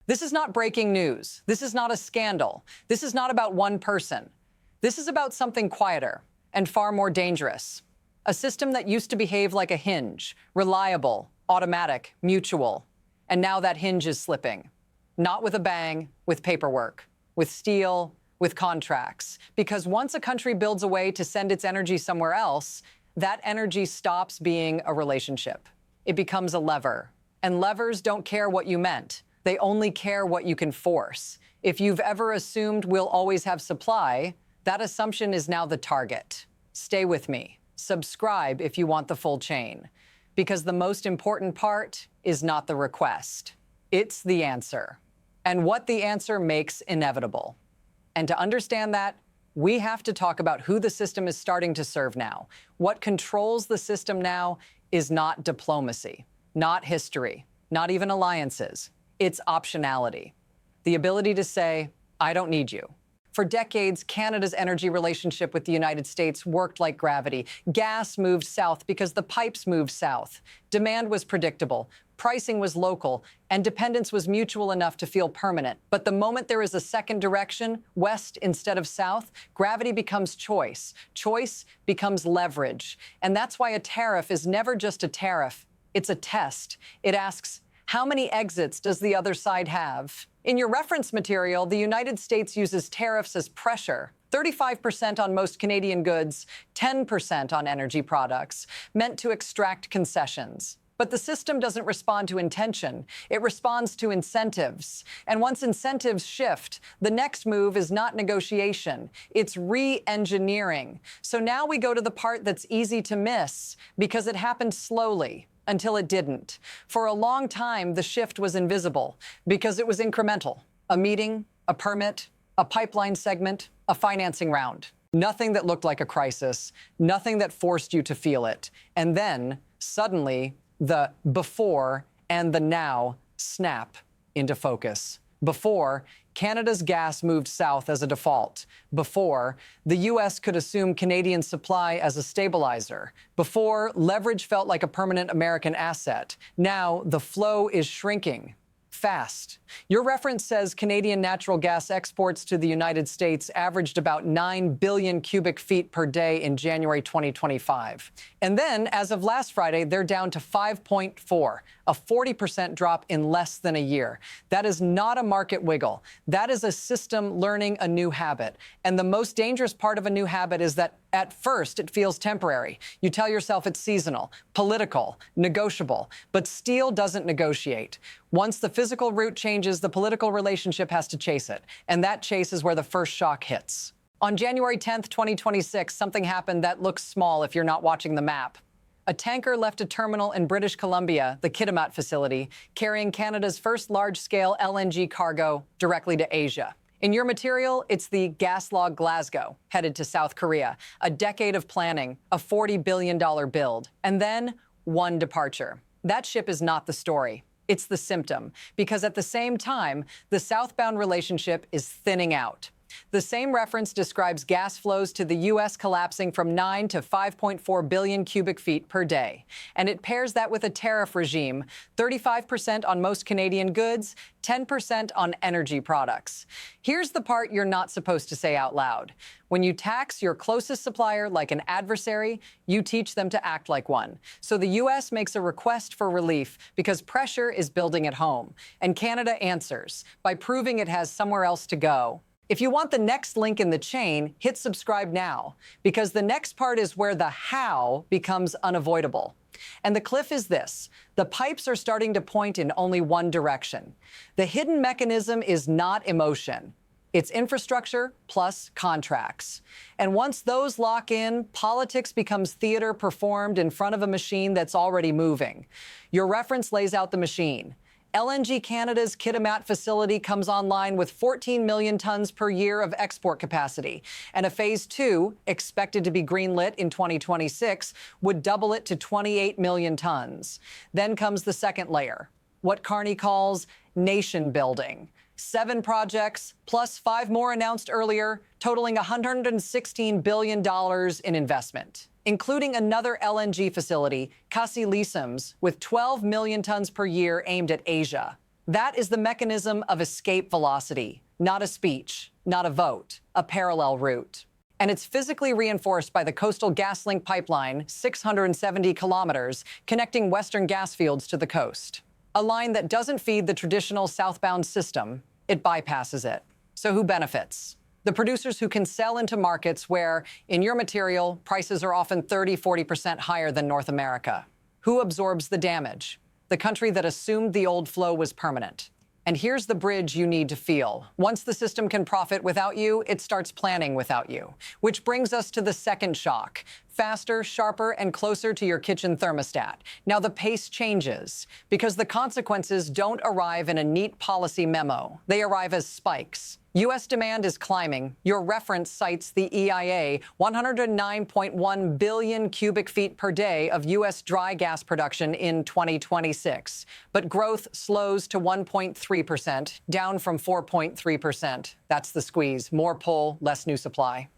This is not breaking news. This is not a scandal. This is not about one person. This is about something quieter and far more dangerous. A system that used to behave like a hinge, reliable, automatic, mutual. And now that hinge is slipping. Not with a bang, with paperwork, with steel, with contracts. Because once a country builds a way to send its energy somewhere else, that energy stops being a relationship. It becomes a lever. And levers don't care what you meant. They only care what you can force. If you've ever assumed we'll always have supply, that assumption is now the target. Stay with me. Subscribe if you want the full chain. Because the most important part is not the request. It's the answer. And what the answer makes inevitable. And to understand that, we have to talk about who the system is starting to serve now. What controls the system now is not diplomacy, not history, not even alliances. It's optionality. The ability to say, I don't need you. For decades, Canada's energy relationship with the United States worked like gravity. Gas moved south because the pipes moved south. Demand was predictable. Pricing was local, and dependence was mutual enough to feel permanent. But the moment there is a second direction, west instead of south, gravity becomes choice. Choice becomes leverage. And that's why a tariff is never just a tariff. It's a test. It asks, how many exits does the other side have? In your reference material, the United States uses tariffs as pressure. 35% on most Canadian goods, 10% on energy products, meant to extract concessions. But the system doesn't respond to intention. It responds to incentives. And once incentives shift, the next move is not negotiation. It's re-engineering. So now we go to the part that's easy to miss because it happened slowly until it didn't. For a long time, the shift was invisible because it was incremental. A meeting, a permit, a pipeline segment, a financing round. Nothing that looked like a crisis, nothing that forced you to feel it. And then, suddenly, the before and the now snap into focus. Before, Canada's gas moved south as a default. Before, the U.S. could assume Canadian supply as a stabilizer. Before, leverage felt like a permanent American asset. Now, the flow is shrinking. Fast. Your reference says Canadian natural gas exports to the United States averaged about 9 billion cubic feet per day in January 2025. And then, as of last Friday, they're down to 5.4, a 40% drop in less than a year. That is not a market wiggle. That is a system learning a new habit. And the most dangerous part of a new habit is that at first, it feels temporary. You tell yourself it's seasonal, political, negotiable. But steel doesn't negotiate. Once the physical route changes, the political relationship has to chase it. And that chase is where the first shock hits. On January 10th, 2026, something happened that looks small if you're not watching the map. A tanker left a terminal in British Columbia, the Kitimat facility, carrying Canada's first large-scale LNG cargo directly to Asia. In your material, it's the Gaslog Glasgow, headed to South Korea. A decade of planning, a $40 billion build, and then one departure. That ship is not the story. It's the symptom, because at the same time, the southbound relationship is thinning out. The same reference describes gas flows to the U.S. collapsing from 9 to 5.4 billion cubic feet per day. And it pairs that with a tariff regime, 35% on most Canadian goods, 10% on energy products. Here's the part you're not supposed to say out loud. When you tax your closest supplier like an adversary, you teach them to act like one. So the U.S. makes a request for relief because pressure is building at home. And Canada answers by proving it has somewhere else to go. If you want the next link in the chain, hit subscribe now, because the next part is where the how becomes unavoidable. And the cliff is this: the pipes are starting to point in only one direction. The hidden mechanism is not emotion. It's infrastructure plus contracts. And once those lock in, politics becomes theater performed in front of a machine that's already moving. Your reference lays out the machine. LNG Canada's Kitimat facility comes online with 14 million tons per year of export capacity, and a Phase 2, expected to be greenlit in 2026, would double it to 28 million tons. Then comes the second layer, what Carney calls nation building. 7 projects, plus 5 more announced earlier, totaling $116 billion in investment, including another LNG facility, Kasi Lisem's, with 12 million tons per year aimed at Asia. That is the mechanism of escape velocity, not a speech, not a vote, a parallel route. And it's physically reinforced by the Coastal GasLink pipeline, 670 kilometers, connecting western gas fields to the coast. A line that doesn't feed the traditional southbound system, it bypasses it. So who benefits? The producers who can sell into markets where, in your material, prices are often 30–40% higher than North America. Who absorbs the damage? The country that assumed the old flow was permanent. And here's the bridge you need to feel. Once the system can profit without you, it starts planning without you. Which brings us to the second shock. Faster, sharper, and closer to your kitchen thermostat. Now the pace changes because the consequences don't arrive in a neat policy memo. They arrive as spikes. U.S. demand is climbing. Your reference cites the EIA, 109.1 billion cubic feet per day of U.S. dry gas production in 2026. But growth slows to 1.3%, down from 4.3%. That's the squeeze. More pull, less new supply.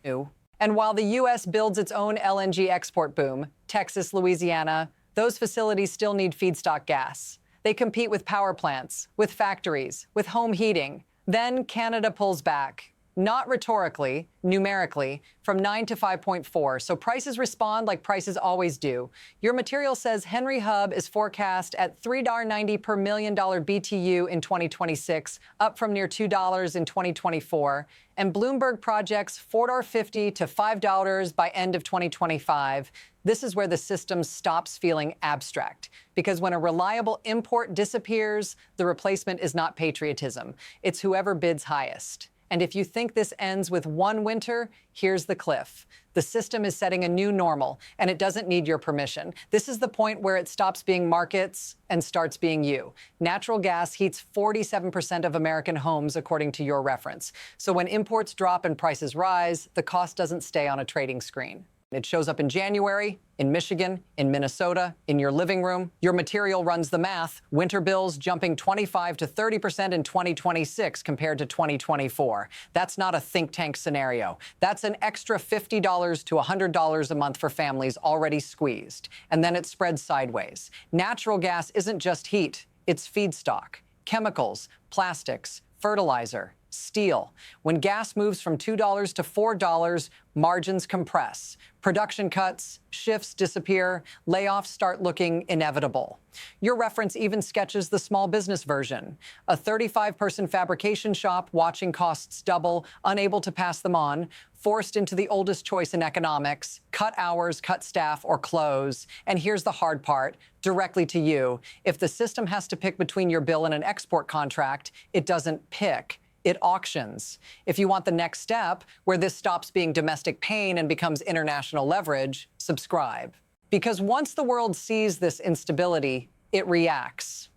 And while the U.S. builds its own LNG export boom, Texas, Louisiana, those facilities still need feedstock gas. They compete with power plants, with factories, with home heating. Then Canada pulls back, not rhetorically, numerically, from 9 to 5.4. So prices respond like prices always do. Your material says Henry Hub is forecast at $3.90 per million BTU in 2026, up from near $2 in 2024. And Bloomberg projects $4.50 to $5 by end of 2025. This is where the system stops feeling abstract. Because when a reliable import disappears, the replacement is not patriotism. It's whoever bids highest. And if you think this ends with one winter, here's the cliff. The system is setting a new normal, and it doesn't need your permission. This is the point where it stops being markets and starts being you. Natural gas heats 47% of American homes, according to your reference. So when imports drop and prices rise, the cost doesn't stay on a trading screen. It shows up in January, in Michigan, in Minnesota, in your living room. Your material runs the math. Winter bills jumping 25 to 30% in 2026 compared to 2024. That's not a think tank scenario. That's an extra $50 to $100 a month for families already squeezed. And then it spreads sideways. Natural gas isn't just heat, it's feedstock, chemicals, plastics, fertilizer, steel. When gas moves from $2 to $4, margins compress. Production cuts, shifts disappear, layoffs start looking inevitable. Your reference even sketches the small business version. A 35-person fabrication shop watching costs double, unable to pass them on, forced into the oldest choice in economics, cut hours, cut staff, or close. And here's the hard part, directly to you. If the system has to pick between your bill and an export contract, it doesn't pick. It auctions. If you want the next step, where this stops being domestic pain and becomes international leverage, subscribe. Because once the world sees this instability, it reacts.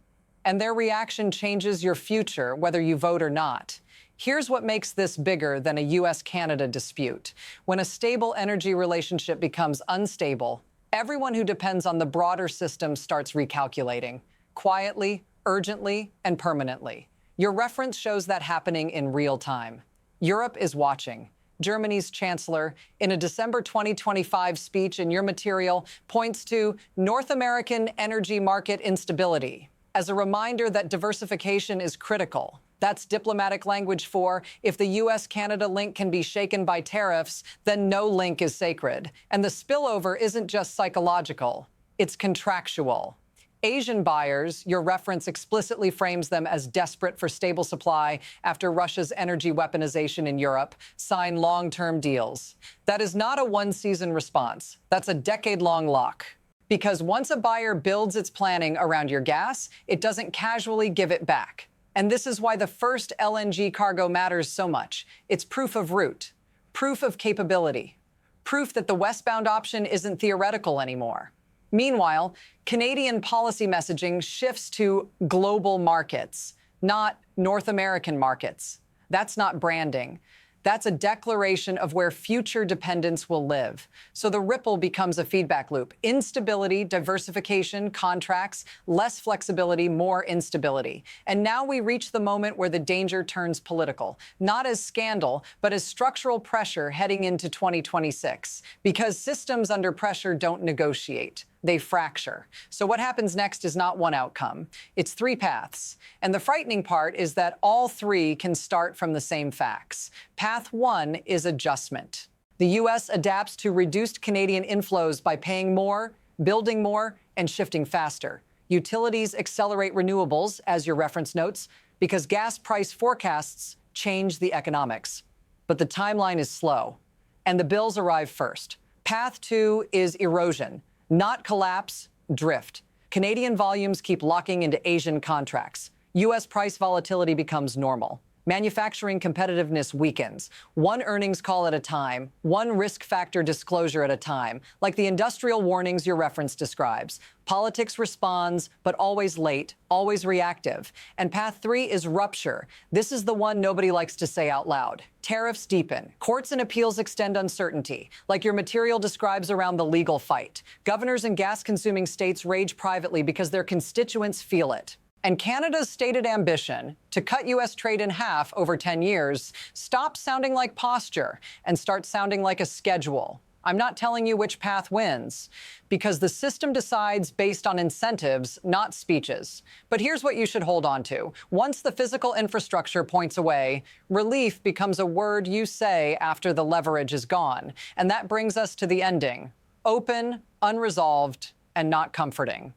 And their reaction changes your future, whether you vote or not. Here's what makes this bigger than a U.S.-Canada dispute. When a stable energy relationship becomes unstable, everyone who depends on the broader system starts recalculating, quietly, urgently, and permanently. Your reference shows that happening in real time. Europe is watching. Germany's chancellor, in a December 2025 speech in your material, points to North American energy market instability as a reminder that diversification is critical. That's diplomatic language for, if the U.S.-Canada link can be shaken by tariffs, then no link is sacred. And the spillover isn't just psychological, it's contractual. Asian buyers, your reference explicitly frames them as desperate for stable supply after Russia's energy weaponization in Europe, sign long-term deals. That is not a one-season response. That's a decade-long lock. Because once a buyer builds its planning around your gas, it doesn't casually give it back. And this is why the first LNG cargo matters so much. It's proof of route, proof of capability, proof that the westbound option isn't theoretical anymore. Meanwhile, Canadian policy messaging shifts to global markets, not North American markets. That's not branding. That's a declaration of where future dependence will live. So the ripple becomes a feedback loop. Instability, diversification, contracts, less flexibility, more instability. And now we reach the moment where the danger turns political, not as scandal, but as structural pressure heading into 2026. Because systems under pressure don't negotiate. they fracture. So what happens next is not one outcome, it's three paths. And the frightening part is that all three can start from the same facts. Path one is adjustment. The U.S. adapts to reduced Canadian inflows by paying more, building more, and shifting faster. Utilities accelerate renewables, as your reference notes, because gas price forecasts change the economics. But the timeline is slow, and the bills arrive first. Path two is erosion, not collapse, drift. Canadian volumes keep locking into Asian contracts. U.S. price volatility becomes normal. Manufacturing competitiveness weakens, one earnings call at a time, one risk factor disclosure at a time, like the industrial warnings your reference describes. Politics responds, but always late, always reactive. And path three is rupture. This is the one nobody likes to say out loud. Tariffs deepen. Courts and appeals extend uncertainty, like your material describes around the legal fight. Governors in gas-consuming states rage privately because their constituents feel it. And Canada's stated ambition to cut U.S. trade in half over 10 years stops sounding like posture and starts sounding like a schedule. I'm not telling you which path wins, because the system decides based on incentives, not speeches. But here's what you should hold on to. Once the physical infrastructure points away, relief becomes a word you say after the leverage is gone. And that brings us to the ending: open, unresolved, and not comforting.